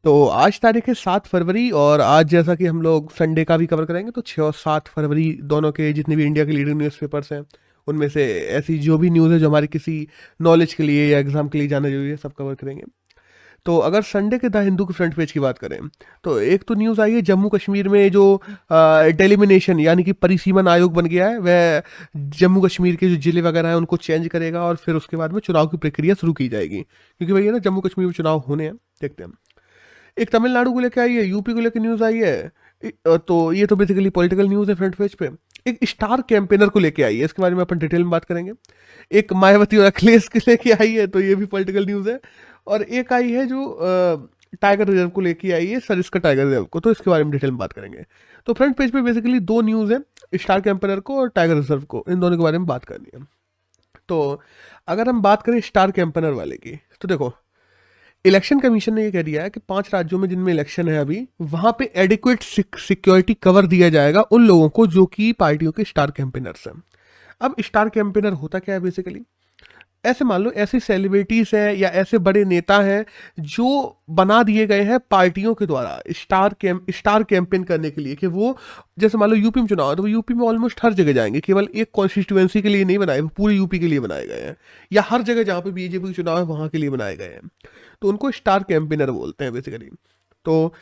तो आज तारीख है 7 फरवरी और आज जैसा कि हम लोग संडे का भी कवर करेंगे तो 6 और 7 फरवरी दोनों के जितने भी इंडिया के लीडिंग न्यूज़पेपर्स हैं उनमें से ऐसी जो भी न्यूज़ है जो हमारी किसी नॉलेज के लिए या एग्जाम के लिए जाना जरूरी है सब कवर करेंगे। तो अगर संडे के द हिंदू के फ्रंट पेज की बात करें तो एक तो न्यूज़ आई है जम्मू कश्मीर में जो डेलिमिनेशन यानी कि परिसीमन आयोग बन गया है वह जम्मू कश्मीर के जो जिले वगैरह हैं उनको चेंज करेगा और फिर उसके बाद में चुनाव की प्रक्रिया शुरू की जाएगी, क्योंकि भैया ना जम्मू कश्मीर में चुनाव होने हैं, देखते हैं। एक तमिलनाडु को लेकर आई है, यूपी को लेकर न्यूज़ आई है। तो ये तो बेसिकली पॉलिटिकल न्यूज़ है फ्रंट पेज पे। एक स्टार कैंपेनर को लेके आई है, इसके बारे में अपन डिटेल में बात करेंगे। एक मायावती और अखिलेश के लेके आई है, तो ये भी पॉलिटिकल न्यूज़ है। और एक आई है जो टाइगर रिजर्व को लेके आई है, सरिस्का टाइगर रिजर्व को, तो इसके बारे में डिटेल में बात करेंगे। तो फ्रंट पेज पे बेसिकली दो न्यूज़ है, स्टार कैंपेनर को और टाइगर रिजर्व को, इन दोनों के बारे में बात करनी है। तो अगर हम बात करें स्टार कैंपेनर वाले की, तो देखो इलेक्शन कमीशन ने ये कह दिया है कि 5 राज्यों में जिनमें इलेक्शन है अभी वहां पे एडिक्वेट सिक्योरिटी कवर दिया जाएगा उन लोगों को जो कि पार्टियों के स्टार कैंपेनर्स हैं। अब स्टार कैंपेनर होता क्या है बेसिकली, ऐसे मान लो ऐसे सेलिब्रिटीज हैं या ऐसे बड़े नेता हैं जो बना दिए गए हैं पार्टियों के द्वारा स्टार कैंपेन करने के लिए, कि वो जैसे मान लो यूपी में चुनाव है तो वो यूपी में ऑलमोस्ट हर जगह जाएंगे, केवल एक कॉन्स्टिट्यूएंसी के लिए नहीं बनाए, वो पूरे यूपी के लिए बनाए गए हैं, या हर जगह जहाँ पे बीजेपी का चुनाव है वहां के लिए बनाए गए हैं, तो उनको स्टार कैंपेनर बोलते हैं बेसिकली। तो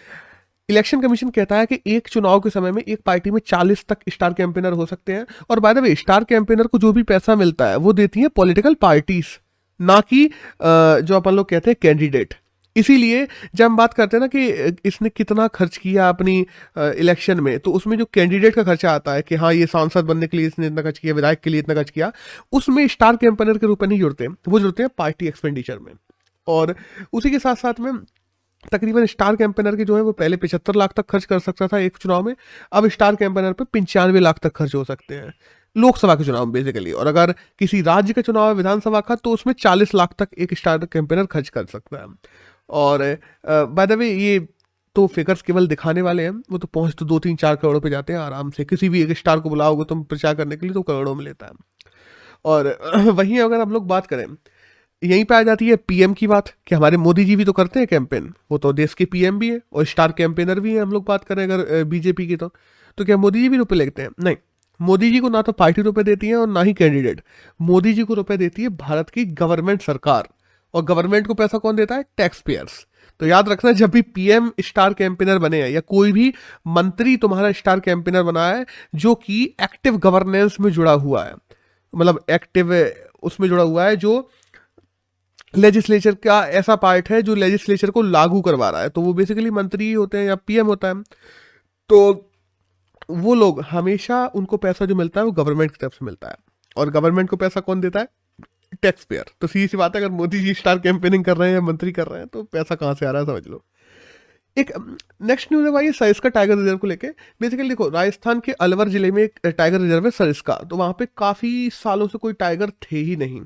इलेक्शन कमीशन कहता है कि एक चुनाव के समय में एक पार्टी में 40 तक स्टार कैंपेनर हो सकते हैं, और by the way star campaigner को जो भी पैसा मिलता है वो देती है पॉलिटिकल पार्टीज, ना कि जो अपन लोग कहते हैं कैंडिडेट। इसीलिए जब हम बात करते हैं ना कि इसने कितना खर्च किया अपनी इलेक्शन में, तो उसमें जो कैंडिडेट का खर्चा आता है कि हाँ ये सांसद बनने के लिए इसने इतना खर्च किया, विधायक के लिए इतना खर्च किया, उसमें स्टार कैंपेनर के रूप में नहीं जुड़ते, वो जुड़ते हैं पार्टी एक्सपेंडिचर में। और उसी के साथ साथ में तकरीबन स्टार कैंपेनर के जो है वो पहले 75 लाख तक खर्च कर सकता था एक चुनाव में, अब स्टार कैंपेनर पे 95 लाख तक खर्च हो सकते हैं लोकसभा के चुनाव में बेसिकली। और अगर किसी राज्य का चुनाव है विधानसभा का तो उसमें 40 लाख तक एक स्टार कैंपेनर खर्च कर सकता है। और बाय द वे ये तो फिगर्स केवल दिखाने वाले हैं, वो तो पहुंच तो 2-3-4 करोड़ों पे जाते हैं आराम से, किसी भी एक स्टार को बुलाओगे तुम प्रचार करने के लिए तो करोड़ों में लेता है। और वहीं अगर हम लोग बात करें, यहीं पे आ जाती है पीएम की बात, कि हमारे मोदी जी भी तो करते हैं कैंपेन, वो तो देश के पीएम भी है और स्टार कैंपेनर भी है। हम लोग बात करें अगर बीजेपी की, तो क्या मोदी जी भी रुपए लेते हैं? नहीं, मोदी जी को ना तो पार्टी रुपए देती है और ना ही कैंडिडेट। मोदी जी को रुपए देती है भारत की गवर्नमेंट सरकार, और गवर्नमेंट को पैसा कौन देता है? Tax payers. तो याद रखना, जब भी पीएम स्टार कैंपेनर बने हैं या कोई भी मंत्री तुम्हारा स्टार कैंपेनर बना है जो कि एक्टिव गवर्नेंस में जुड़ा हुआ है, मतलब एक्टिव उसमें जुड़ा हुआ है, जो लेजिस्लेचर का ऐसा पार्ट है जो लेजिस्लेचर को लागू करवा रहा है, तो वो बेसिकली मंत्री होते हैं या पीएम होता है। तो वो लोग हमेशा, उनको पैसा जो मिलता है वो गवर्नमेंट की तरफ से मिलता है, और गवर्नमेंट को पैसा कौन देता है? Tax payer. तो सीधी सी बात है, अगर मोदी जी स्टार कैंपेनिंग कर रहे हैं या मंत्री कर रहे हैं तो पैसा कहाँ से आ रहा है समझ लो। एक नेक्स्ट न्यूज है भाई सरिस्का टाइगर रिजर्व को लेके। बेसिकली देखो, राजस्थान के अलवर जिले में एक टाइगर रिजर्व है सरिस्का, तो वहाँ पे काफ़ी सालों से कोई टाइगर थे ही नहीं,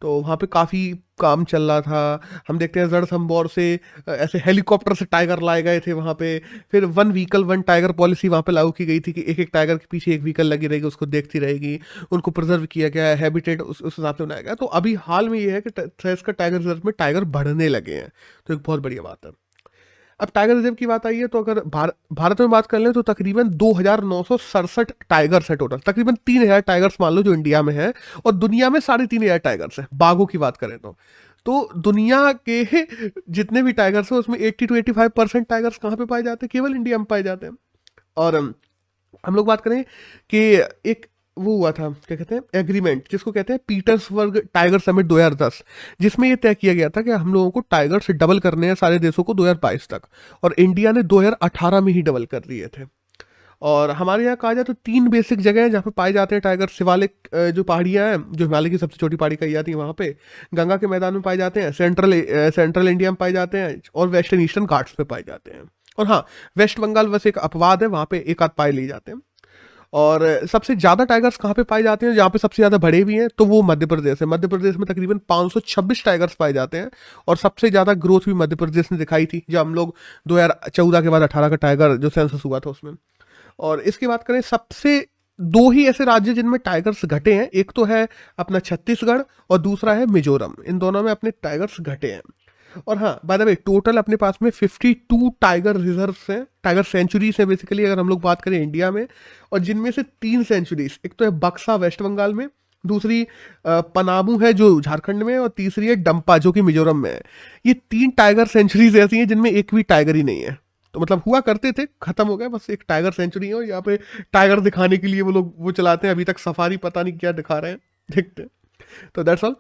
तो वहाँ पे काफ़ी काम चल रहा था। हम देखते हैं रणथंभौर से ऐसे हेलीकॉप्टर से टाइगर लाए गए थे वहाँ पे, फिर one vehicle one tiger policy वहाँ पे लागू की गई थी कि एक एक टाइगर के पीछे एक व्हीकल लगी रहेगी, उसको देखती रहेगी, उनको प्रिजर्व किया गया है, हैबिटेट उस हिसाब से बनाया गया। तो अभी हाल में ये है कि सरिस्का टाइगर रिजर्व में टाइगर बढ़ने लगे हैं, तो एक बहुत बढ़िया बात है। अब टाइगर रिजर्व की बात आई है, तो अगर भारत में बात कर लें तो तकरीबन 2,967 टाइगर्स है टोटल, तकरीबन 3,000 टाइगर्स मान लो जो इंडिया में है, और दुनिया में 3,500 टाइगर्स है बाघों की बात करें तो दुनिया के जितने भी टाइगर्स हैं उसमें 80-85% टाइगर्स कहाँ पे पाए जाते हैं? केवल इंडिया में पाए जाते हैं। और हम लोग बात करें कि एक वो हुआ था, क्या कहते हैं, एग्रीमेंट, जिसको कहते हैं पीटर्सबर्ग टाइगर समिट 2010, जिसमें ये तय किया गया था कि हम लोगों को टाइगर से डबल करने हैं सारे देशों को 2022 तक, और इंडिया ने 2018 में ही डबल कर दिए थे। और हमारे यहाँ कहा जाए तो 3 बेसिक जगह हैं जहाँ पे पाए जाते हैं टाइगर। शिवालिक जो पहाड़ियाँ हैं, जो हिमालय की सबसे छोटी पहाड़ी कही जाती है वहाँ पे, गंगा के मैदान में पाए जाते हैं, सेंट्रल इंडिया में पाए जाते हैं, और वेस्टर्न ईस्टर्न घाट्स पे पाए जाते हैं। और हाँ, वेस्ट बंगाल बस एक अपवाद है, वहाँ पे एक आध पाए लिए जाते हैं। और सबसे ज़्यादा टाइगर्स कहाँ पे पाए जाते हैं, जहाँ पे सबसे ज़्यादा बड़े भी हैं, तो वो मध्य प्रदेश है। मध्य प्रदेश में तकरीबन 526 टाइगर्स पाए जाते हैं, और सबसे ज़्यादा ग्रोथ भी मध्य प्रदेश ने दिखाई थी जब हम लोग 2014 के बाद 18 का टाइगर जो सेंसस हुआ था उसमें। और इसकी बात करें, सबसे 2 ही ऐसे राज्य जिनमें टाइगर्स घटे हैं, एक तो है अपना छत्तीसगढ़ और दूसरा है मिजोरम, इन दोनों में अपने टाइगर्स घटे हैं। और हाँ, बाय द वे, टोटल अपने पास में 52 टाइगर रिजर्व्स हैं, टाइगर सेंचुरीज है बेसिकली अगर हम लोग बात करें इंडिया में, और जिनमें से 3 सेंचुरीज, एक तो है बक्सा वेस्ट बंगाल में, दूसरी पनामू है जो झारखंड में, और तीसरी है डंपा जो कि मिजोरम में है। ये 3 टाइगर सेंचुरीज ऐसी हैं जिनमें एक भी टाइगर ही नहीं है। तो मतलब हुआ करते थे, खत्म हो गए, बस एक टाइगर सेंचुरी है, और यहाँ पे टाइगर दिखाने के लिए वो लोग वो चलाते हैं, अभी तक सफारी पता नहीं क्या दिखा रहे हैं, देखते हैं। तो दैट्स ऑल।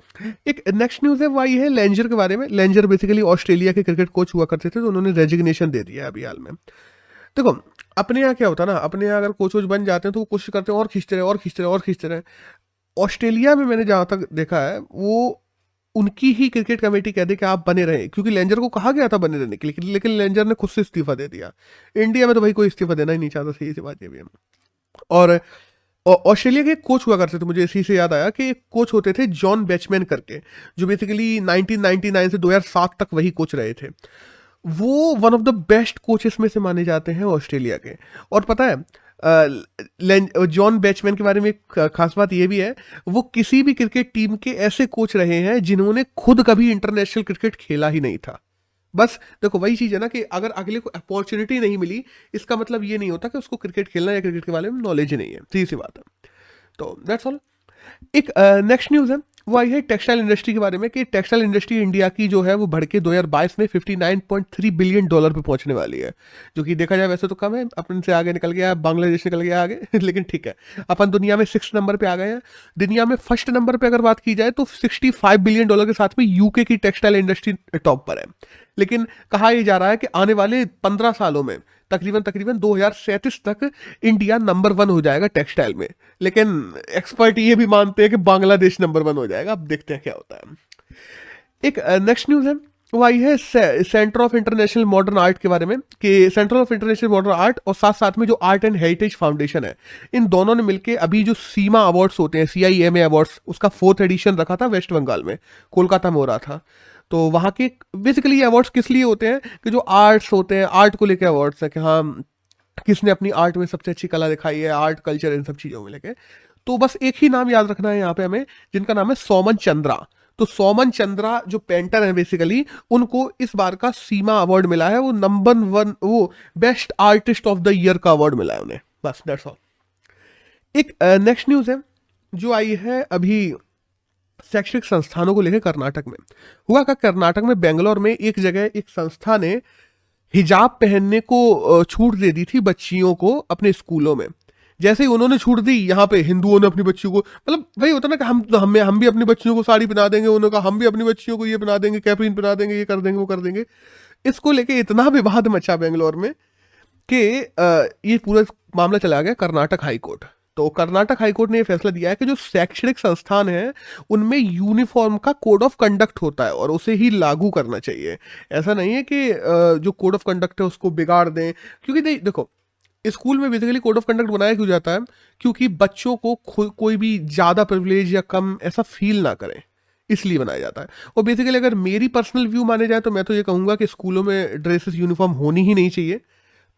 एक नेक्स्ट न्यूज़ है वो आई है लेंजर के बारे में। लेंजर बेसिकली ऑस्ट्रेलिया के क्रिकेट कोच हुआ करते थे, तो उन्होंने रेजिग्नेशन दे दिया है अभी हाल में। देखो, अपने यहाँ क्या होता है ना, अपने यहाँ अगर कोच वोच बन जाते हैं तो वो कोशिश करते हैं और खींचते रहे और खींचते रहे और खींचते रहे। ऑस्ट्रेलिया में मैंने जहाँ तक देखा है, वो उनकी ही क्रिकेट कमेटी कह दे कि आप बने रहे, क्योंकि लेंजर को कहा गया था बने रहने के लिए, लेकिन लेंजर ने खुद से इस्तीफा दे दिया। इंडिया में तो भाई कोई इस्तीफा देना ही नहीं चाहता, सही सी बात ये भी है। और ऑस्ट्रेलिया के एक कोच हुआ करते थे, मुझे इसी से याद आया कि एक कोच होते थे जॉन बैचमैन करके, जो बेसिकली 1999 से 2007 तक वही कोच रहे थे। वो one of the best coaches में से माने जाते हैं ऑस्ट्रेलिया के। और पता है, जॉन बैचमैन के बारे में एक खास बात ये भी है, वो किसी भी क्रिकेट टीम के ऐसे कोच रहे हैं जिन्होंने खुद कभी इंटरनेशनल क्रिकेट खेला ही नहीं था। बस देखो, वही चीज़ है ना कि अगर अगले को अपॉर्चुनिटी नहीं मिली, इसका मतलब ये नहीं होता कि उसको क्रिकेट खेलना या क्रिकेट के बारे में नॉलेज ही नहीं है, सीधी सी बात है। तो दैट्स ऑल। एक नेक्स्ट न्यूज़ है वो आई है टेक्सटाइल इंडस्ट्री के बारे में, कि टेक्सटाइल इंडस्ट्री इंडिया की जो है वो बढ़ के 2022 में $59.3 बिलियन पे पहुंचने वाली है, जो कि देखा जाए वैसे तो कम है, अपन से आगे निकल गया, बांग्लादेश निकल गया आगे लेकिन ठीक है, अपन दुनिया में 6 नंबर पे आ गए हैं। दुनिया में फर्स्ट नंबर पे अगर बात की जाए तो $65 बिलियन के साथ में यूके की टेक्सटाइल इंडस्ट्री टॉप पर है। लेकिन कहा यह जा रहा है कि आने वाले 15 सालों में तकरीबन 2037 तक इंडिया नंबर 1 हो जाएगा टेक्सटाइल में। लेकिन एक्सपर्ट ये भी मानते हैं कि बांग्लादेश नंबर 1 हो जाएगा। अब देखते हैं क्या होता है। एक नेक्स्ट न्यूज़ है वो आई है centre of international modern art के बारे में, कि centre of international modern art और साथ साथ में जो आर्ट एंड हेरिटेज फाउंडेशन है, इन दोनों ने मिलकर अभी जो सीमा अवार्ड्स होते हैं, CIMA अवार्ड्स, उसका 4th एडिशन रखा था वेस्ट बंगाल में, कोलकाता में हो रहा था। तो वहाँ के बेसिकली ये अवार्ड्स किस लिए होते हैं कि जो आर्ट्स होते हैं, आर्ट को लेकर अवार्ड्स हैं कि हाँ किसने अपनी आर्ट में सबसे अच्छी कला दिखाई है, आर्ट कल्चर इन सब चीज़ों में लेके। तो बस एक ही नाम याद रखना है यहाँ पे हमें, जिनका नाम है सोमन चंद्रा। तो सोमन चंद्रा जो पेंटर है बेसिकली, उनको इस बार का सीमा अवार्ड मिला है, वो नंबर 1 वो best artist of the year का अवार्ड मिला है उन्हें। बस दैट्स ऑल। एक नेक्स्ट न्यूज़ है जो आई है अभी शैक्षणिक संस्थानों को लेकर कर्नाटक में। हुआ का कर्नाटक में बेंगलोर में एक जगह एक संस्था ने हिजाब पहनने को छूट दे दी थी बच्चियों को अपने स्कूलों में। जैसे ही उन्होंने छूट दी, यहाँ पे हिंदुओं ने अपनी बच्चियों को, मतलब वही होता ना कि हम भी अपनी बच्चियों को साड़ी पहना देंगे, उन्होंने कहा हम भी अपनी बच्चियों को ये बना देंगे, कैपरीन पहना देंगे, ये कर देंगे, वो कर देंगे। इसको लेके इतना विवाद मचा बेंगलोर में कि ये पूरा मामला चला गया कर्नाटक हाई कोर्ट। तो कर्नाटक हाई कोर्ट ने ये फैसला दिया है कि जो शैक्षणिक संस्थान है उनमें यूनिफॉर्म का कोड ऑफ कंडक्ट होता है और उसे ही लागू करना चाहिए। ऐसा नहीं है कि जो कोड ऑफ कंडक्ट है उसको बिगाड़ दें, क्योंकि देखो स्कूल में बेसिकली कोड ऑफ कंडक्ट बनाया क्यों जाता है, क्योंकि बच्चों को कोई भी ज़्यादा प्रिविलेज या कम ऐसा फील ना करें, इसलिए बनाया जाता है। और बेसिकली अगर मेरी पर्सनल व्यू माने जाए तो मैं तो ये कहूँगा कि स्कूलों में ड्रेसेस यूनिफॉर्म होनी ही नहीं चाहिए।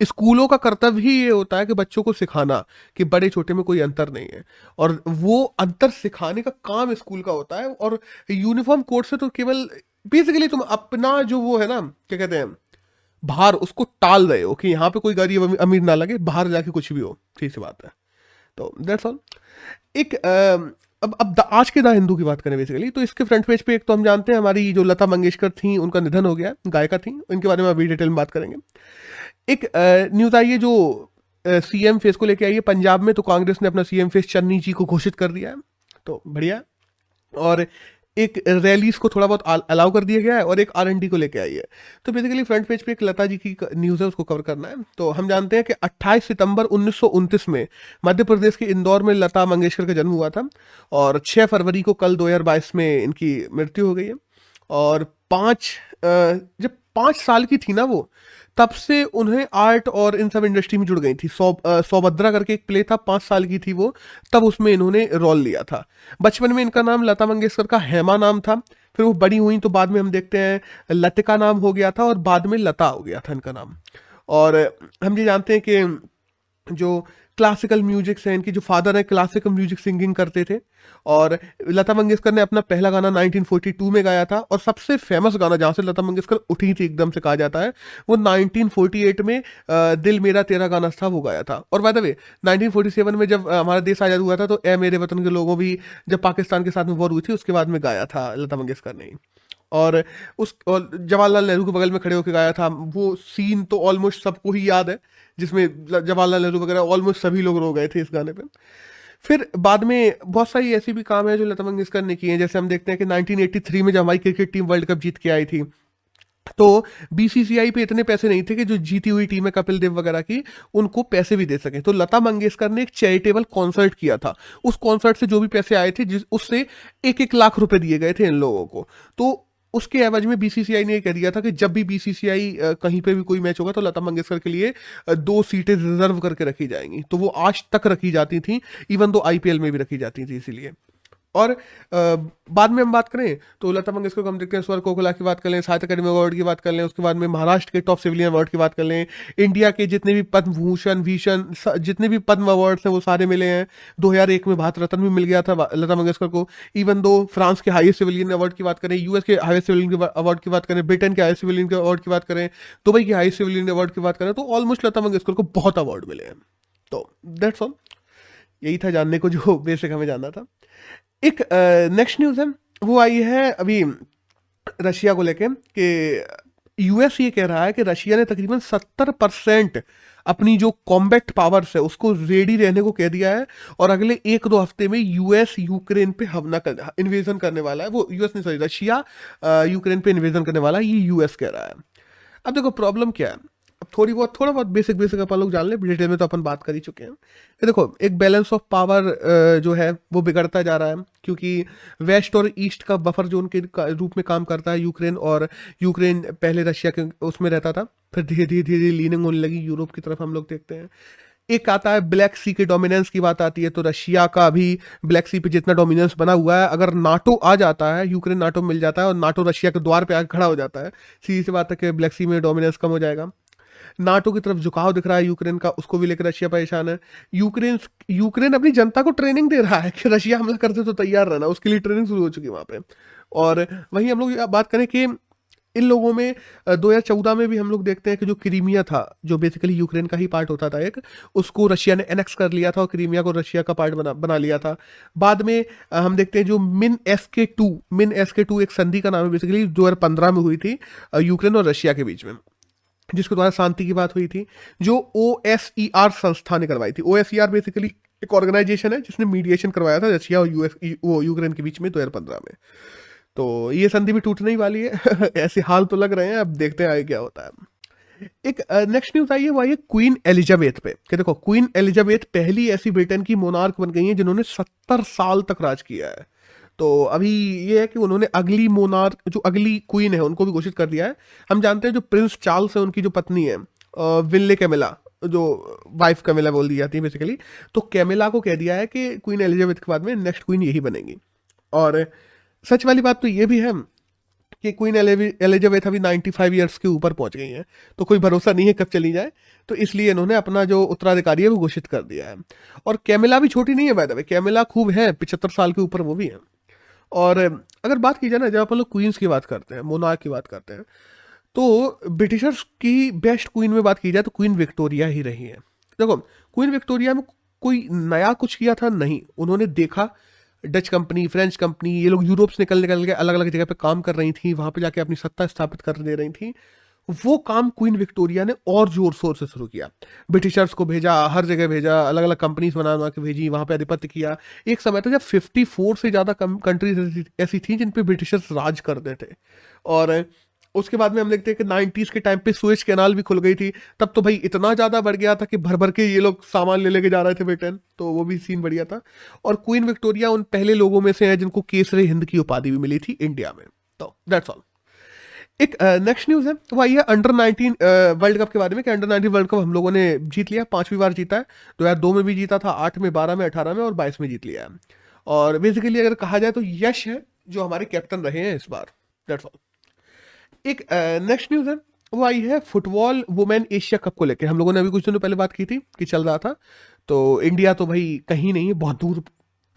स्कूलों का कर्तव्य ही ये होता है कि बच्चों को सिखाना कि बड़े छोटे में कोई अंतर नहीं है, और वो अंतर सिखाने का काम स्कूल का होता है। और यूनिफॉर्म कोड से तो केवल बेसिकली तुम अपना जो वो है ना, क्या कहते हैं, बाहर उसको टाल रहे हो कि यहाँ पे कोई गरीब अमीर ना लगे, बाहर जाके कुछ भी हो, ठीक सी बात है। तो दैट्स ऑल। एक अब आज के द हिंदू की बात करें बेसिकली, तो इसके फ्रंट पेज पे एक तो हम जानते हैं हमारी जो लता मंगेशकर थी उनका निधन हो गया, गायिका थी, इनके बारे में अभी डिटेल में बात करेंगे। एक न्यूज़ आई है जो CM फेस को लेके आई है पंजाब में, तो कांग्रेस ने अपना CM फेस चन्नी जी को घोषित कर दिया है, तो बढ़िया। और एक रैलीज को थोड़ा बहुत अलाउ कर दिया गया है, और एक R&D को लेके आई है। तो बेसिकली फ्रंट पेज पे एक लता जी की न्यूज़ है, उसको कवर करना है। तो हम जानते हैं कि 28 सितंबर 1929 में मध्य प्रदेश के इंदौर में लता मंगेशकर का जन्म हुआ था, और 6 फरवरी को कल 2022 में इनकी मृत्यु हो गई है। और जब 5 साल की थी ना वो, तब से उन्हें आर्ट और इन सब इंडस्ट्री में जुड़ गई थी। सौभद्रा करके एक प्ले था, 5 साल की थी वो, तब उसमें इन्होंने रोल लिया था। बचपन में इनका नाम लता मंगेशकर का हेमा नाम था, फिर वो बड़ी हुई तो बाद में हम देखते हैं लतिका नाम हो गया था, और बाद में लता हो गया था इनका नाम। और हम ये जानते हैं कि जो क्लासिकल म्यूजिक से, इनकी जो फादर है क्लासिकल म्यूजिक सिंगिंग करते थे। और लता मंगेशकर ने अपना पहला गाना 1942 में गाया था, और सबसे फेमस गाना जहाँ से लता मंगेशकर उठी थी एकदम से कहा जाता है, वो 1948 में दिल मेरा तेरा गाना था, वो गाया था। और बाय द वे 1947 में जब हमारा देश आज़ाद हुआ था, तो ए मेरे वतन के लोगों भी जब पाकिस्तान के साथ में वॉर हुई थी उसके बाद में गाया था लता मंगेशकर ने। और जवाहरलाल नेहरू के बगल में खड़े होकर गाया था। वो सीन तो ऑलमोस्ट सबको ही याद है, जिसमें जवाहरलाल नेहरू वगैरह ऑलमोस्ट सभी लोग रो गए थे इस गाने पे। फिर बाद में बहुत सारी ऐसी भी काम है जो लता मंगेशकर ने किए हैं। जैसे हम देखते हैं कि 1983 में जब हमारी क्रिकेट टीम वर्ल्ड कप जीत के आई थी, तो बीसीसीआई पे इतने पैसे नहीं थे कि जो जीती हुई टीम है कपिल देव वगैरह की, उनको पैसे भी दे सके। तो लता मंगेशकर ने एक चैरिटेबल कॉन्सर्ट किया था। उस कॉन्सर्ट से जो भी पैसे आए थे, जिस उससे 1-1 लाख रुपए दिए गए थे इन लोगों को। तो उसके एवज में बीसीसीआई ने कह दिया था कि जब भी बीसीसीआई कहीं पे भी कोई मैच होगा तो लता मंगेशकर के लिए 2 सीटें रिजर्व करके रखी जाएंगी। तो वो आज तक रखी जाती थी, इवन दो आईपीएल में भी रखी जाती थी इसीलिए। और बाद में हम बात करें तो लता मंगेशकर को हम देखते हैं स्वर कोकिला की बात कर लें, साहित्य अकादमी अवार्ड की बात कर लें, उसके बाद में महाराष्ट्र के टॉप सिविलियन अवार्ड की बात कर लें, इंडिया के जितने भी पद्म भूषण भीषण जितने भी पद्म अवार्ड्स हैं वो सारे मिले हैं। 2001 में भारत रत्न भी मिल गया था लता मंगेशकर को। इवन दो फ्रांस के हाईएस्ट सिविलियन अवार्ड की बात करें, यूएस के हाईएस्ट सिविलियन अवार्ड की बात करें, ब्रिटेन के हाईएस्ट सिविलियन अवार्ड की बात करें, दुबई के हाईएस्ट सिविलियन अवार्ड की बात करें, तो ऑलमोस्ट लता मंगेशकर को बहुत अवार्ड मिले हैं। तो दैट्स ऑल, यही था जानने को जो बेसिक हमें जानना था। एक नेक्स्ट न्यूज़ है, वो आई है अभी रशिया को लेके कि यूएस ये कह रहा है कि रशिया ने तकरीबन 70% अपनी जो कॉम्बैट पावर्स है उसको रेडी रहने को कह दिया है, और अगले 1-2 हफ्ते में यूएस यूक्रेन पे इन्वेजन करने वाला है। वो यूएस नहीं, सॉरी, रशिया यूक्रेन पे इन्वेजन करने वाला है, ये यूएस कह रहा है। अब देखो प्रॉब्लम क्या है, अब थोड़ा बहुत बेसिक अपन लोग जान ले, डिटेल में तो अपन बात कर ही चुके हैं। ये देखो एक बैलेंस ऑफ पावर जो है वो बिगड़ता जा रहा है, क्योंकि वेस्ट और ईस्ट का बफर जोन के रूप में काम करता है यूक्रेन, और यूक्रेन पहले रशिया के उसमें रहता था, फिर धीरे धीरे लीनिंग होने लगी यूरोप की तरफ, हम लोग देखते हैं। एक आता है ब्लैक सी के डोमिनेंस की बात आती है, तो रशिया का अभी ब्लैक सी पे जितना डोमिनेंस बना हुआ है, अगर नाटो आ जाता है, यूक्रेन नाटो मिल जाता है और नाटो रशिया के द्वार पे आकर खड़ा हो जाता है, सीधी सी बात है कि ब्लैक सी में डोमिनेंस कम हो जाएगा। नाटो की तरफ झुकाव दिख रहा है यूक्रेन का, उसको भी लेकर रशिया परेशान है। यूक्रेन अपनी जनता को ट्रेनिंग दे रहा है कि रशिया हमला करते तो तैयार रहना, उसके लिए ट्रेनिंग शुरू हो चुकी है वहां पे। और वहीं हम लोग बात करें कि इन लोगों में 2014 में भी हम लोग देखते हैं कि जो क्रीमिया था, जो बेसिकली यूक्रेन का ही पार्ट होता था एक, उसको रशिया ने एनेक्स कर लिया था और क्रीमिया को रशिया का पार्ट बना लिया था। बाद में हम देखते हैं जो मिन एसके टू एक संधि का नाम है, बेसिकली 2015 में हुई थी यूक्रेन और रशिया के बीच में, जिसके द्वारा शांति की बात हुई थी, जो OSER संस्था ने करवाई थी। OSER बेसिकली एक ऑर्गेनाइजेशन है जिसने मीडिएशन करवाया था रशिया और यूक्रेन के बीच में 2015 में। तो ये संधि भी टूटने ही वाली है ऐसे हाल तो लग रहे हैं, अब देखते हैं आगे क्या होता है। एक नेक्स्ट न्यूज आई है, वो आई है क्वीन एलिजाबेथ पे, कि देखो क्वीन एलिजाबेथ पहली ऐसी ब्रिटेन की मोनार्क बन गई है जिन्होंने 70 साल तक राज किया है। तो अभी ये है कि उन्होंने अगली मोनार्क, जो अगली क्वीन है, उनको भी घोषित कर दिया है। हम जानते हैं जो प्रिंस चार्ल्स है, उनकी जो पत्नी है विनले कैमिला, जो वाइफ कैमिला बोल दी जाती है बेसिकली, तो कैमिला को कह दिया है कि क्वीन एलिजाबेथ के बाद में नेक्स्ट क्वीन यही बनेगी। और सच वाली बात तो ये भी है कि क्वीन एलिजाबेथ अभी 95 ईयर्स के ऊपर पहुंच गई हैं, तो कोई भरोसा नहीं है कब चली जाए, तो इसलिए इन्होंने अपना जो उत्तराधिकारी है वो घोषित कर दिया है। और कैमिला भी छोटी नहीं है, बाय द वे, कैमिला खूब है, 75 साल के ऊपर वो भी है। और अगर बात की जाए ना, जब अपन लोग क्वींस की बात करते हैं, मोनार्क की बात करते हैं, तो ब्रिटिशर्स की बेस्ट क्वीन में बात की जाए तो क्वीन विक्टोरिया ही रही है। देखो क्वीन विक्टोरिया में कोई नया कुछ किया था नहीं, उन्होंने देखा डच कंपनी, फ्रेंच कंपनी, ये लोग यूरोप से निकल के अलग अलग जगह पे काम कर रही थी, वहां पे जाके अपनी सत्ता स्थापित कर दे रही थी। वो काम क्वीन विक्टोरिया ने और जोर शोर से शुरू किया, ब्रिटिशर्स को भेजा, हर जगह भेजा, अलग अलग कंपनीज बना के भेजी, वहां पे आधिपत्य किया। एक समय था जब 54 से ज़्यादा कंट्रीज ऐसी थी जिन पे ब्रिटिशर्स राज करते थे। और उसके बाद में हम देखते हैं कि 90s के टाइम पे सुएज कैनाल भी खुल गई थी, तब तो भाई इतना ज़्यादा बढ़ गया था कि भर भर के ये लोग सामान ले लेके जा रहे थे ब्रिटेन, तो वो भी सीन बढ़िया था। और क्वीन विक्टोरिया उन पहले लोगों में से है जिनको केसरे हिंद की उपाधि भी मिली थी इंडिया में। तो दैट्स ऑल। एक नेक्स्ट न्यूज़ है, वो आई है अंडर 19 वर्ल्ड कप के बारे में, कि अंडर 19 वर्ल्ड कप हम लोगों ने जीत लिया, 5वीं बार जीता है। 2002 में भी जीता था, 8 में, 12 में, 18 में और 22 में जीत लिया है। और बेसिकली अगर कहा जाए तो यश है जो हमारे कैप्टन रहे हैं इस बार। That's all. एक नेक्स्ट न्यूज़ है, वो आई है फुटबॉल वुमेन एशिया कप को लेकर। हम लोगों ने अभी कुछ दिनों पहले बात की थी कि चल रहा था, तो इंडिया तो भाई कहीं नहीं है, बहुत दूर,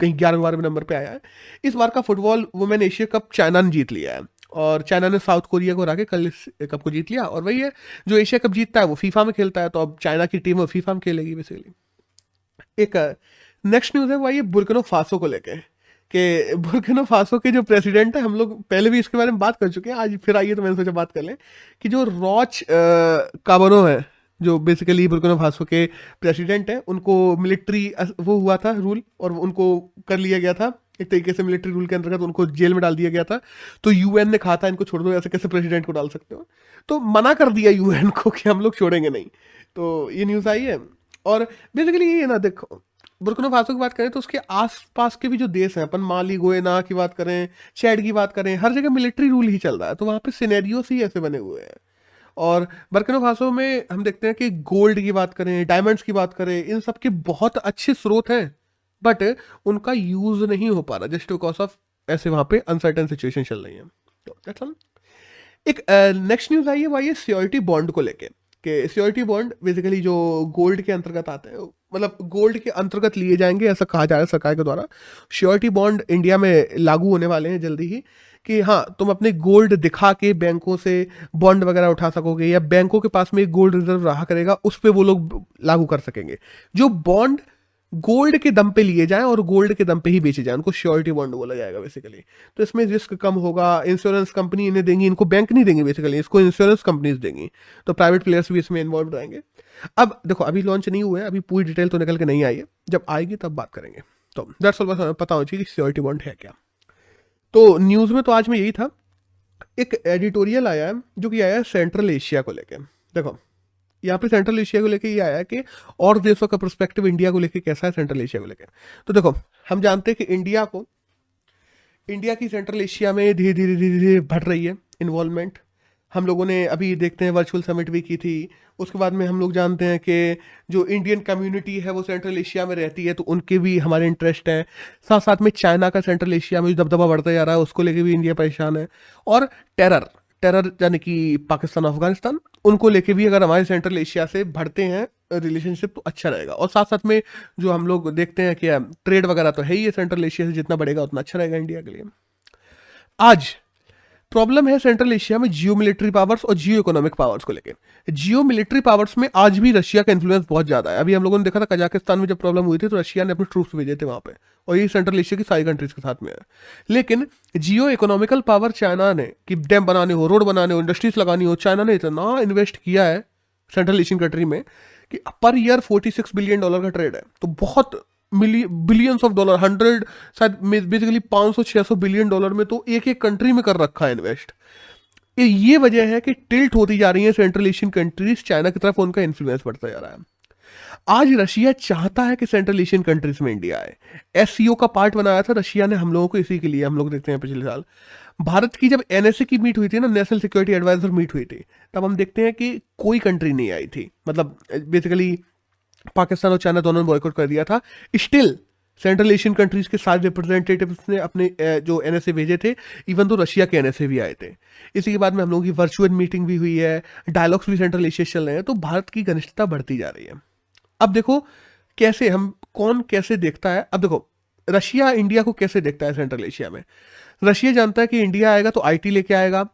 कहीं 11वें नंबर पे आया है। इस बार का football women Asia cup China ने जीत लिया है, और चाइना ने साउथ कोरिया को हरा के कल इस कप को जीत लिया। और वही है, जो एशिया कप जीतता है वो फीफा में खेलता है, तो अब चाइना की टीम फीफा में खेलेगी बेसिकली। एक नेक्स्ट न्यूज़ है वो ये बुर्किना फासो को लेके, कि बुर्किना फासो के जो प्रेसिडेंट है, हम लोग पहले भी इसके बारे में बात कर चुके हैं, आज फिर आइए तो मैंने सोचा बात कर लें, कि जो रॉच काबरो है, जो बेसिकली बुर्किना फासो के प्रेसिडेंट हैं, उनको मिलिट्री वो हुआ था रूल, और उनको कर लिया गया था एक तरीके से मिलिट्री रूल के अंतर्गत, उनको जेल में डाल दिया गया था। तो यूएन ने कहा था इनको छोड़ दो, ऐसे कैसे प्रेसिडेंट को डाल सकते हो, तो मना कर दिया यूएन को कि हम लोग छोड़ेंगे नहीं। तो ये न्यूज़ आई है। और बेसिकली ये ना, देखो बुर्किना फासो की बात करें तो उसके आसपास के भी जो देश हैं, अपन माली गोयना की बात करें, चैड की बात करें, हर जगह मिलिट्री रूल ही चल रहा है, तो वहाँ पे सिनेरियोस ही ऐसे बने हुए हैं। और बुर्किना फासो में हम देखते हैं कि गोल्ड की बात करें, डायमंड्स की बात करें, इन सब के बहुत अच्छे स्रोत हैं, बट उनका यूज नहीं हो पा रहा जस्ट बिकॉज ऑफ ऐसे वहाँ पे अनसर्टेन सिचुएशन चल रही है। तो दैट्स ऑल। एक नेक्स्ट न्यूज़ आई है वही सिक्योरिटी बॉन्ड को लेके, कि सिक्योरिटी बॉन्ड बेसिकली जो गोल्ड के अंतर्गत आते हैं, मतलब गोल्ड के अंतर्गत लिए जाएंगे ऐसा कहा जा रहा है सरकार के द्वारा। सिक्योरिटी बॉन्ड इंडिया में लागू होने वाले हैं जल्दी ही, कि हाँ तुम अपने गोल्ड दिखा के बैंकों से बॉन्ड वगैरह उठा सकोगे, या बैंकों के पास में एक गोल्ड रिजर्व रहा करेगा, उस पर वो लोग लागू कर सकेंगे। जो बॉन्ड गोल्ड के दम पे लिए जाएं और गोल्ड के दम पे ही बेचे जाएं, उनको श्योरिटी बॉन्ड बोला जाएगा बेसिकली। तो इसमें रिस्क कम होगा, इंश्योरेंस कंपनी इन्हें देंगी, इनको बैंक नहीं देंगे बेसिकली, इसको इंश्योरेंस कंपनीज देंगी, तो प्राइवेट प्लेयर्स भी इसमें इन्वॉल्व रहेंगे। अब देखो अभी लॉन्च नहीं हुआ है, अभी पूरी डिटेल तो निकल के नहीं आई है, जब आएगी तब बात करेंगे। तो दैट्स ऑल, बस पता होना चाहिए कि श्योरिटी बॉन्ड है क्या। तो न्यूज़ में तो आज में यही था। एक एडिटोरियल आया है जो कि आया है सेंट्रल एशिया को लेकर। देखो यहाँ पे सेंट्रल एशिया को लेके ये आया कि और देशों का पर्सपेक्टिव इंडिया को लेके कैसा है सेंट्रल एशिया को लेके। तो देखो हम जानते हैं कि इंडिया की सेंट्रल एशिया में धीरे धीरे धीरे धीरे बढ़ रही है इन्वॉल्वमेंट। हम लोगों ने अभी देखते हैं वर्चुअल समिट भी की थी, उसके बाद में हम लोग जानते हैं कि जो इंडियन कम्युनिटी है वो सेंट्रल एशिया में रहती है, तो उनके भी हमारे इंटरेस्ट हैं। साथ साथ में चाइना का सेंट्रल एशिया में जो दबदबा बढ़ता जा रहा है उसको लेके भी इंडिया परेशान है। और टेरर यानी कि पाकिस्तान अफगानिस्तान, उनको लेके भी अगर हमारे सेंट्रल एशिया से बढ़ते हैं रिलेशनशिप तो अच्छा रहेगा। और साथ साथ में जो हम लोग देखते हैं कि ट्रेड वगैरह तो है ही है, सेंट्रल एशिया से जितना बढ़ेगा उतना अच्छा रहेगा इंडिया के लिए। आज प्रॉब्लम है सेंट्रल एशिया में जियो मिलिट्री पावर्स और जियो इकोनॉमिक पावर्स को लेकर। जियो मिलिट्री पावर्स में आज भी रशिया का इन्फ्लुएंस बहुत ज्यादा है। अभी हम लोगों ने देखा था कजाकिस्तान में जब प्रॉब्लम हुई थी तो रशिया ने अपने ट्रूप्स भेजे थे वहां पे, और ये सेंट्रल एशिया की सारी कंट्रीज के साथ में है। लेकिन जियो इकोनॉमिकल पावर चाइना ने, कि डैम बनाने हो, रोड बनाने हो, इंडस्ट्रीज लगानी हो, चाइना ने इतना इन्वेस्ट किया है सेंट्रल एशियन कंट्री में कि पर ईयर $46 बिलियन का ट्रेड है। तो बहुत बिलियंस ऑफ डॉलर, 100 शायद बेसिकली 500-600 बिलियन डॉलर में तो एक एक कंट्री में कर रखा है इन्वेस्ट। ये वजह है कि टिल्ट होती जा रही है सेंट्रल एशियन कंट्रीज चाइना की तरफ, उनका इन्फ्लुएंस बढ़ता जा रहा है। आज रशिया चाहता है कि सेंट्रल एशियन कंट्रीज में इंडिया आए। एससीओ का पार्ट बनाया था रशिया ने हम लोगों को इसी के लिए। हम लोग देखते हैं पिछले साल भारत की जब एनएसए की मीट हुई थी ना, नेशनल सिक्योरिटी एडवाइजर मीट हुई थी, तब हम देखते हैं कि कोई कंट्री नहीं आई थी। मतलब बेसिकली पाकिस्तान और चाइना दोनों ने बॉयकॉट कर दिया था। स्टिल सेंट्रल एशियन कंट्रीज के सारे रिप्रेजेंटेटिव्स ने अपने जो एनएसए भेजे थे, इवन तो रशिया के एनएसए भी आए थे। इसी के बाद में हम लोगों की वर्चुअल मीटिंग भी हुई है, डायलॉग्स भी सेंट्रल एशिया चल रहे हैं, तो भारत की घनिष्ठता बढ़ती जा रही है। अब देखो कैसे हम कौन कैसे देखता है। अब देखो रशिया इंडिया को कैसे देखता है सेंट्रल एशिया में। रशिया जानता है कि इंडिया आएगा तो आईटी लेके आएगा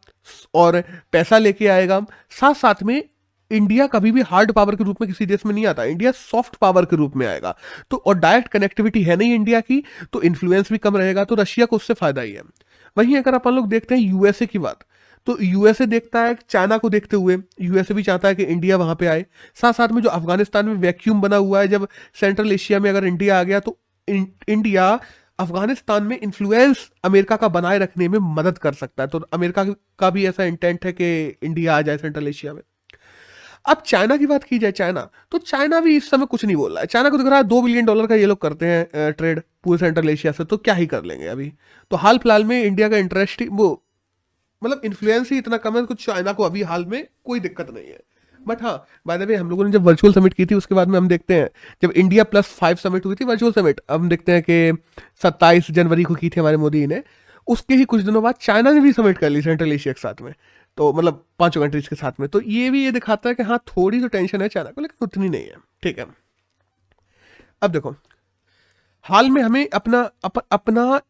और पैसा लेके आएगा। साथ साथ में इंडिया कभी भी हार्ड पावर के रूप में किसी देश में नहीं आता, इंडिया सॉफ्ट पावर के रूप में आएगा। तो और डायरेक्ट कनेक्टिविटी है नहीं इंडिया की, तो इन्फ्लुएंस भी कम रहेगा, तो रशिया को उससे फायदा ही है। वहीं अगर अपन लोग देखते हैं यूएसए की बात, तो यूएसए देखता है चाइना को देखते हुए, यूएसए भी चाहता है कि इंडिया वहां पे आए। साथ साथ में जो अफगानिस्तान में वैक्यूम बना हुआ है, जब सेंट्रल एशिया में अगर इंडिया आ गया तो इंडिया अफगानिस्तान में इन्फ्लुएंस अमेरिका का बनाए रखने में मदद कर सकता है। तो अमेरिका का भी ऐसा इंटेंट है कि इंडिया आ जाए सेंट्रल एशिया में। अब चाइना की बात की जाए, चाइना तो चाइना भी इस समय कुछ नहीं बोल रहा है। चाइना को दिख रहा है $2 बिलियन का ये लोग करते हैं ट्रेड पूरे सेंट्रल एशिया से, तो क्या ही कर लेंगे अभी। तो हाल फिलहाल में इंडिया का इंटरेस्ट वो मतलब इन्फ्लुएंस ही इतना कम है, कुछ चाइना को अभी हाल में कोई दिक्कत नहीं है। बट हाँ, बाय द वे हम लोगों ने जब वर्चुअल समिट की थी उसके बाद में हम देखते हैं जब इंडिया +5 समिट हुई थी वर्चुअल समिट, हम देखते हैं कि 27 जनवरी को की थी हमारे मोदी ने। उसके ही कुछ दिनों बाद चाइना ने भी समिट कर ली सेंट्रल एशिया के साथ में, तो मतलब 5 कंट्रीज के साथ में। तो ये भी ये दिखाता है कि हाँ थोड़ी तो टेंशन है चाइना को, लेकिन उतनी नहीं है। ठीक है, अब देखो, हाल में हमें अपना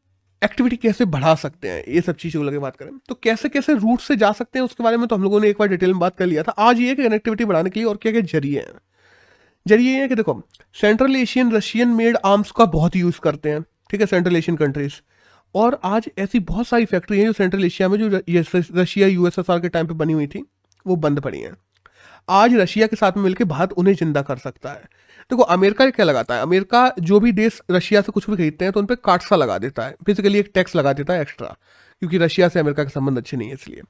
एक्टिविटी कैसे बढ़ा सकते हैं, ये सब चीज़ों लगे बात करें तो कैसे कैसे रूट से जा सकते हैं उसके बारे में तो हम लोगों ने एक बार डिटेल में बात कर लिया था। आज ये कि कनेक्टिविटी बढ़ाने के लिए और क्या क्या जरिए हैं। जरिए ये है कि देखो, central Asian Russian made arms का बहुत यूज़ करते हैं, ठीक है, सेंट्रल एशियन कंट्रीज। और आज ऐसी बहुत सारी फैक्ट्री हैं जो सेंट्रल एशिया में, जो रशिया यूएसएसआर के टाइम पे बनी हुई थी, वो बंद पड़ी हैं। आज रशिया के साथ में मिलकर भारत उन्हें जिंदा कर सकता है। देखो, अमेरिका क्या लगाता है, अमेरिका जो भी देश रशिया से कुछ भी खरीदते हैं तो उन पर काटसा लगा देता है, बेसिकली एक टैक्स लगा देता है एक्स्ट्रा, क्योंकि रशिया से अमेरिका के संबंध अच्छे नहीं है इसलिए।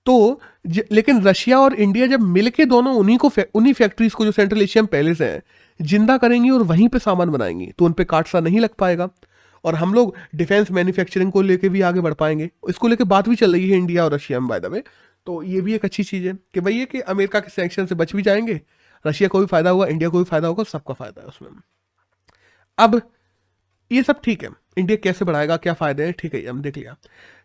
तो लेकिन रशिया और इंडिया जब मिलके दोनों उन्हीं फैक्ट्रीज को जो सेंट्रल एशिया में पहले से हैं जिंदा करेंगी और वहीं पे सामान बनाएंगी तो उन पे काटसा नहीं लग पाएगा, और हम लोग डिफेंस मैन्युफैक्चरिंग को लेके भी आगे बढ़ पाएंगे। इसको लेके बात भी चल रही है इंडिया और रशिया में, बाय द वे। तो ये भी एक अच्छी चीज़ है कि भाई ये कि अमेरिका के सैंक्शन से बच भी जाएंगे, रशिया को भी फायदा होगा, इंडिया को भी फायदा होगा, सबका फायदा है उसमें। अब ये सब ठीक है, इंडिया कैसे बढ़ाएगा, क्या फायदे हैं, ठीक है, हम देख लिया।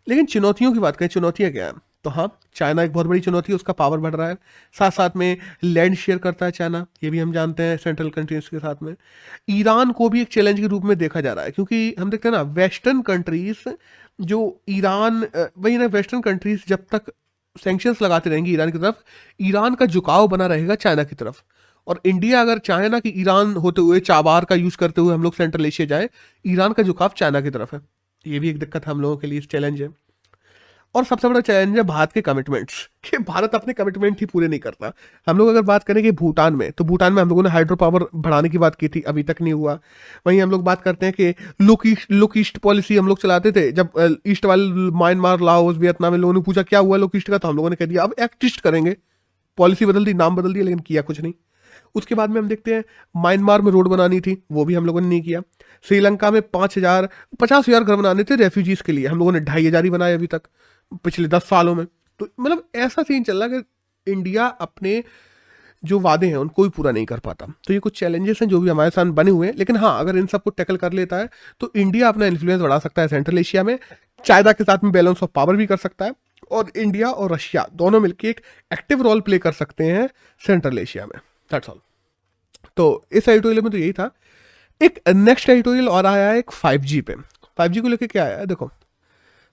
लेकिन चुनौतियों की बात करें, चुनौतियां क्या है, तो हाँ, चाइना एक बहुत बड़ी चुनौती है, उसका पावर बढ़ रहा है, साथ साथ में लैंड शेयर करता है चाइना, ये भी हम जानते हैं, सेंट्रल कंट्रीज के साथ में। ईरान को भी एक चैलेंज के रूप में देखा जा रहा है, क्योंकि हम देखते हैं ना, वेस्टर्न कंट्रीज जो ईरान, वही ना, वेस्टर्न कंट्रीज जब तक सैंक्शंस लगाते रहेंगे ईरान की तरफ, ईरान का झुकाव बना रहेगा चाइना की तरफ। और इंडिया अगर चाहे ना कि ईरान होते हुए, चाबार का यूज करते हुए हम लोग सेंट्रल एशिया जाए, ईरान का झुकाव चाइना की तरफ है, ये भी एक दिक्कत है हम लोगों के लिए, चैलेंज है। और सबसे बड़ा चैलेंज है भारत के कमिटमेंट्स, कि भारत अपने कमिटमेंट ही पूरे नहीं करता। हम लोग अगर बात करें कि भूटान में, तो भूटान में हम लोगों ने हाइड्रो पावर बढ़ाने की बात की थी, अभी तक नहीं हुआ। वहीं हम लोग बात करते हैं कि लुक ईस्ट पॉलिसी हम लोग चलाते थे, जब ईस्ट वाले म्यांमार, लाओस, वियतनाम में लोगों ने पूछा क्या हुआ लुक ईस्ट का, तो हम लोगों ने कह दिया अब एक्ट ईस्ट करेंगे। पॉलिसी बदल दी, नाम बदल दिया, लेकिन किया कुछ नहीं। उसके बाद में हम देखते हैं म्यांमार में रोड बनानी थी, वो भी हम लोगों ने नहीं किया। श्रीलंका में 50,000 घर बनाने थे रेफ्यूजीज के लिए, हम लोगों ने 2,500 ही बनाए अभी तक पिछले 10 सालों में। तो मतलब ऐसा सीन चल रहा है कि इंडिया अपने जो वादे हैं उनको भी पूरा नहीं कर पाता। तो ये कुछ चैलेंजेस हैं जो भी हमारे साथ बने हुए हैं, लेकिन हाँ, अगर इन सबको टैकल कर लेता है तो इंडिया अपना इन्फ्लुएंस बढ़ा सकता है सेंट्रल एशिया में, चाइना के साथ में बैलेंस ऑफ पावर भी कर सकता है, और इंडिया और रशिया दोनों मिलकर एक एक्टिव रोल प्ले कर सकते हैं सेंट्रल एशिया में। That's all. तो इस एडिटोरियल में तो यही था। एक नेक्स्ट एडिटोरियल और आया है एक 5G पे। 5G को लेकर क्या आया है, देखो,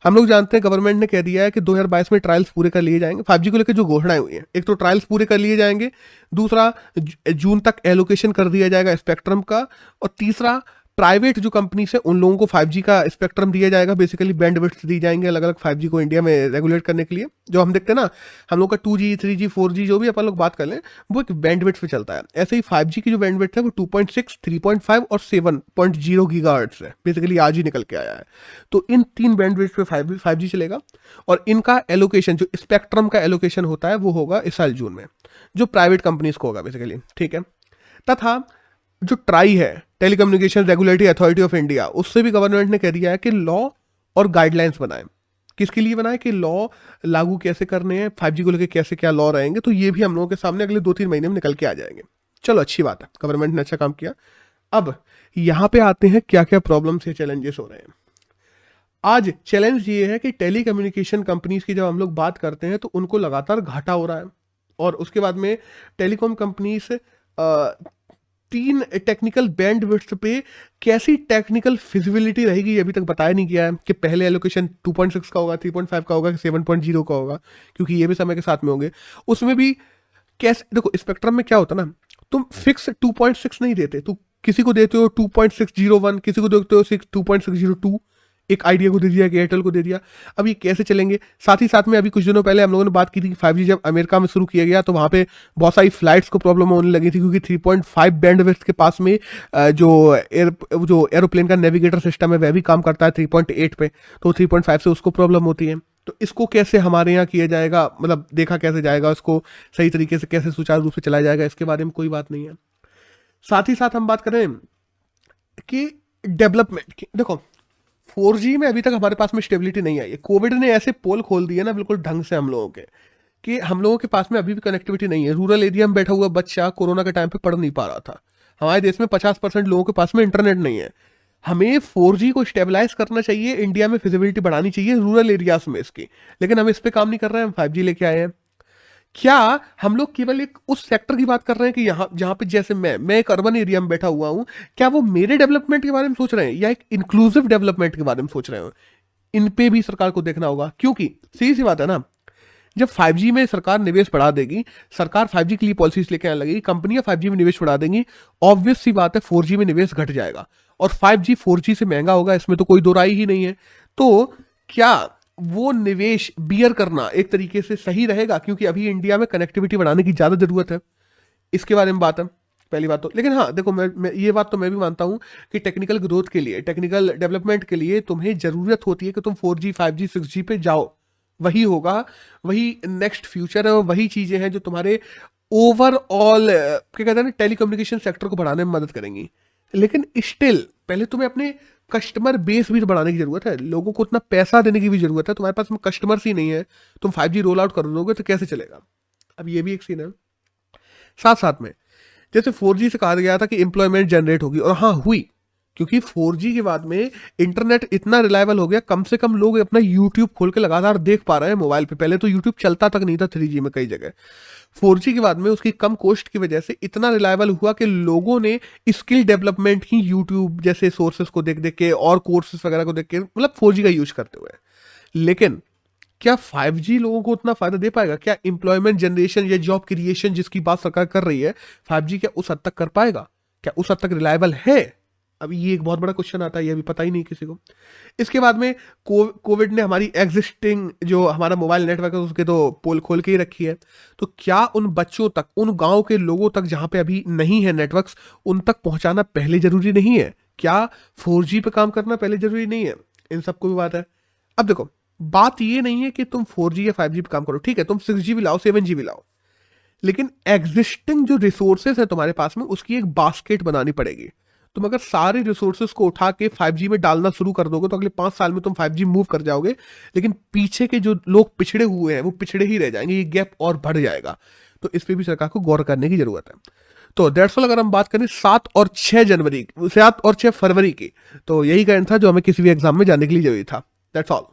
हम लोग जानते हैं गवर्नमेंट ने कह दिया है कि 2022 में ट्रायल्स पूरे कर लिए जाएंगे। 5G को लेकर जो घोषणाएं हुई हैं, एक तो ट्रायल्स पूरे कर लिए जाएंगे, दूसरा जून तक एलोकेशन कर दिया जाएगा स्पेक्ट्रम का, और तीसरा प्राइवेट जो कंपनी से उन लोगों को 5G का स्पेक्ट्रम दिया जाएगा, बेसिकली बैंड विड्थ दी जाएंगे अलग अलग 5G को इंडिया में रेगुलेट करने के लिए। जो हम देखते हैं ना, हम लोग का 2G 3G 4G जो भी अपन लोग बात कर लें, वो एक बैंड विड्थ पे चलता है। ऐसे ही 5G की जो बैंड विड्थ है वो 2.6, 3.5 और 7.0 गीगाहर्ट्ज है, बेसिकली आज ही निकल के आया है। तो इन 3 बैंड विड्थ पे 5G चलेगा, और इनका एलोकेशन, जो स्पेक्ट्रम का एलोकेशन होता है, वो होगा इस साल जून में, जो प्राइवेट कंपनीज को होगा बेसिकली, ठीक है। तथा जो ट्राई है, telecommunication regulatory authority of India, उससे भी गवर्नमेंट ने कह दिया है कि लॉ और गाइडलाइंस बनाए। किसके लिए बनाए, कि लॉ लागू कैसे करने हैं, 5G को लेकर कैसे क्या लॉ रहेंगे, तो ये भी हम लोगों के सामने अगले 2-3 महीने में निकल के आ जाएंगे। चलो, अच्छी बात है, गवर्नमेंट ने अच्छा काम किया। अब यहाँ पे आते हैं क्या क्या प्रॉब्लम्स या चैलेंजेस हो रहे हैं। आज चैलेंज ये है कि टेलीकम्युनिकेशन कंपनीज की जब हम लोग बात करते हैं तो उनको लगातार घाटा हो रहा है, और उसके बाद में telecom companies 3 technical band width पे कैसी टेक्निकल फिजिबिलिटी रहेगी ये अभी तक बताया नहीं गया है, कि पहले एलोकेशन 2.6 का होगा, 3.5 का होगा, 7.0 का होगा, क्योंकि ये भी समय के साथ में होंगे। उसमें भी कैसे, देखो स्पेक्ट्रम में क्या होता है ना, तुम फिक्स 2.6 नहीं देते, तो किसी को देते हो 2.601, किसी को देते हो 2.602, एक आइडिया को दे दिया, एयरटेल को दे दिया। अब ये कैसे चलेंगे। साथ ही साथ में अभी कुछ दिनों पहले हम लोगों ने बात की थी कि 5G जब अमेरिका में शुरू किया गया तो वहाँ पे बहुत सारी फ्लाइट्स को प्रॉब्लम होने लगी थी, क्योंकि 3.5 बैंडविड्थ के पास में जो एरोप्लेन का नेविगेटर सिस्टम है वह भी काम करता है 3.8 पे, तो 3.5 से उसको प्रॉब्लम होती है। तो इसको कैसे हमारे यहाँ किया जाएगा, मतलब देखा कैसे जाएगा, उसको सही तरीके से कैसे सुचारू रूप से चलाया जाएगा, इसके बारे में कोई बात नहीं है। साथ ही साथ हम बात करें कि डेवलपमेंट की, देखो 4G में अभी तक हमारे पास में स्टेबिलिटी नहीं आई है। कोविड ने ऐसे पोल खोल दिए ना बिल्कुल ढंग से हम लोगों के, कि हम लोगों के पास में अभी भी कनेक्टिविटी नहीं है। रूरल एरिया में बैठा हुआ बच्चा कोरोना के टाइम पे पढ़ नहीं पा रहा था। हमारे देश में 50% लोगों के पास में इंटरनेट नहीं है। हमें 4G को स्टेबलाइज करना चाहिए, इंडिया में फिजिबिलिटी बढ़ानी चाहिए रूरल एरियाज में इसकी, लेकिन हम इस पर काम नहीं कर रहे हैं। हम 5G लेके आए हैं। क्या हम लोग केवल एक उस सेक्टर की बात कर रहे हैं कि यहाँ जहाँ पे जैसे मैं एक अर्बन एरिया में बैठा हुआ हूँ, क्या वो मेरे डेवलपमेंट के बारे में सोच रहे हैं या एक इंक्लूसिव डेवलपमेंट के बारे में सोच रहे हो? इन पे भी सरकार को देखना होगा, क्योंकि सीधी सी बात है ना, जब 5G में सरकार निवेश बढ़ा देगी, सरकार 5G के लिए पॉलिसीज लेके आने लगेगी, कंपनियां 5G में निवेश बढ़ा देंगी, ऑब्वियस सी बात है 4G में निवेश घट जाएगा और 5G 4G से महंगा होगा, इसमें तो कोई दो राय ही नहीं है। तो क्या वो निवेश बियर करना एक तरीके से सही रहेगा? क्योंकि अभी इंडिया में कनेक्टिविटी बढ़ाने की ज्यादा जरूरत है, इसके बारे में बात है पहली बात तो। लेकिन हाँ देखो, मैं ये बात तो मैं भी मानता हूं कि टेक्निकल ग्रोथ के लिए, टेक्निकल डेवलपमेंट के लिए तुम्हें जरूरत होती है कि तुम 4G 5G 6G पे जाओ, वही होगा, वही नेक्स्ट फ्यूचर है और वही चीजें हैं जो तुम्हारे ओवरऑल क्या कहते हैं ना, टेलीकम्युनिकेशन सेक्टर को बढ़ाने में मदद करेंगी। लेकिन स्टिल पहले तुम्हें अपने कस्टमर बेस भी बढ़ाने की जरूरत है, लोगों को उतना पैसा देने की भी जरूरत है। तुम्हारे पास में कस्टमर्स ही नहीं है, तुम 5G रोल आउट कर दोगे तो कैसे चलेगा? अब ये भी एक सीन है। साथ साथ में जैसे 4G से कहा गया था कि एम्प्लॉयमेंट जनरेट होगी, और हाँ हुई, क्योंकि 4G के बाद में इंटरनेट इतना रिलायबल हो गया, कम से कम लोग अपना यूट्यूब खोल के लगातार देख पा रहे हैं मोबाइल पे। पहले तो यूट्यूब चलता तक नहीं था 3G में कई जगह। 4G के बाद में उसकी कम कॉस्ट की वजह से इतना रिलायबल हुआ कि लोगों ने स्किल डेवलपमेंट ही यूट्यूब जैसे सोर्सेस को देख देख के और कोर्सेस वगैरह को देख के, मतलब 4G का यूज करते हुए। लेकिन क्या 5G लोगों को उतना फायदा दे पाएगा? क्या एम्प्लॉयमेंट जनरेशन या जॉब क्रिएशन जिसकी बात सरकार कर रही है, 5G क्या उस हद तक कर पाएगा? क्या उस हद तक रिलायबल है? अभी ये एक बहुत बड़ा क्वेश्चन आता है, ये अभी पता ही नहीं किसी को। इसके बाद में कोविड ने हमारी एग्जिस्टिंग जो हमारा मोबाइल नेटवर्क है उसके तो पोल खोल के ही रखी है। तो क्या उन बच्चों तक, उन गांव के लोगों तक जहां पे अभी नहीं है नेटवर्क्स, उन तक पहुंचाना पहले जरूरी नहीं है? क्या 4G पे काम करना पहले जरूरी नहीं है? इन सबको भी बात है। अब देखो, बात ये नहीं है कि तुम 4G या 5G पे काम करो, ठीक है, तुम 6G भी लाओ, 7G भी लाओ, लेकिन एग्जिस्टिंग जो रिसोर्सेस है तुम्हारे पास में उसकी एक बास्केट बनानी पड़ेगी। तुम अगर सारे रिसोर्सेस को उठा के 5G में डालना शुरू कर दोगे तो अगले 5 साल में तुम 5G मूव कर जाओगे, लेकिन पीछे के जो लोग पिछड़े हुए हैं वो पिछड़े ही रह जाएंगे, ये गैप और बढ़ जाएगा। तो इस पे भी सरकार को गौर करने की जरूरत है। तो दैट्स ऑल। अगर हम बात करें 7 और 6 फरवरी की, तो यही कारण था जो हमें किसी भी एग्जाम में जाने के लिए जरूरी था। That's all.